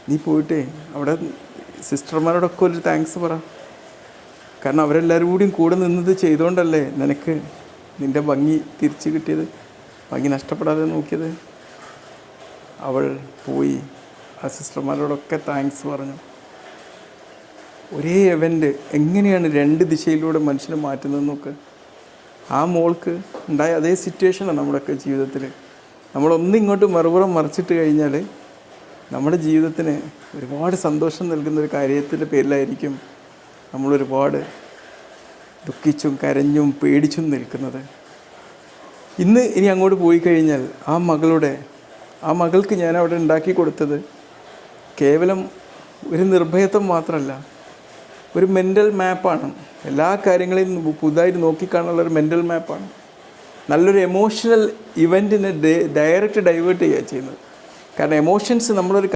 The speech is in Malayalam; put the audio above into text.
നീ പോയിട്ടേ അവിടെ സിസ്റ്റർമാരോടൊക്കെ ഒരു താങ്ക്സ് പറ. കാരണം അവരെല്ലാവരും കൂടിയും കൂടെ നിന്നത് ചെയ്തുകൊണ്ടല്ലേ നിനക്ക് നിൻ്റെ ഭംഗി തിരിച്ച് കിട്ടിയത്, ഭംഗി നഷ്ടപ്പെടാതെ നോക്കിയത്. അവൾ പോയി ആ സിസ്റ്റർമാരോടൊക്കെ താങ്ക്സ് പറഞ്ഞു. ഒരേ ഇവൻ്റ് എങ്ങനെയാണ് രണ്ട് ദിശയിലൂടെ മനുഷ്യനെ മാറ്റുന്നത് നോക്ക്. ആ മോൾക്ക് ഉണ്ടായ അതേ സിറ്റുവേഷനാണ് നമ്മുടെയൊക്കെ ജീവിതത്തിൽ. നമ്മളൊന്നിങ്ങോട്ട് മറുപുറം മറിച്ചിട്ട് കഴിഞ്ഞാൽ നമ്മുടെ ജീവിതത്തിന് ഒരുപാട് സന്തോഷം നൽകുന്നൊരു കാര്യത്തിൻ്റെ പേരിലായിരിക്കും നമ്മളൊരുപാട് ദുഃഖിച്ചും കരഞ്ഞും പേടിച്ചും നിൽക്കുന്നത്. ഇനി അങ്ങോട്ട് പോയി കഴിഞ്ഞാൽ ആ മകൾക്ക് ഞാൻ അവിടെ ഉണ്ടാക്കി കൊടുത്തത് കേവലം ഒരു നിർഭയത്വം മാത്രമല്ല, ഒരു മെൻ്റൽ മാപ്പാണ്. എല്ലാ കാര്യങ്ങളെയും പുതുതായിട്ട് നോക്കിക്കാണുള്ളൊരു മെൻ്റൽ മാപ്പാണ്. നല്ലൊരു എമോഷണൽ ഇവൻറ്റിനെ ഡയറക്റ്റ് ഡൈവേർട്ട് ചെയ്യുക ചെയ്യുന്നത്. കാരണം എമോഷൻസ് നമ്മളൊരു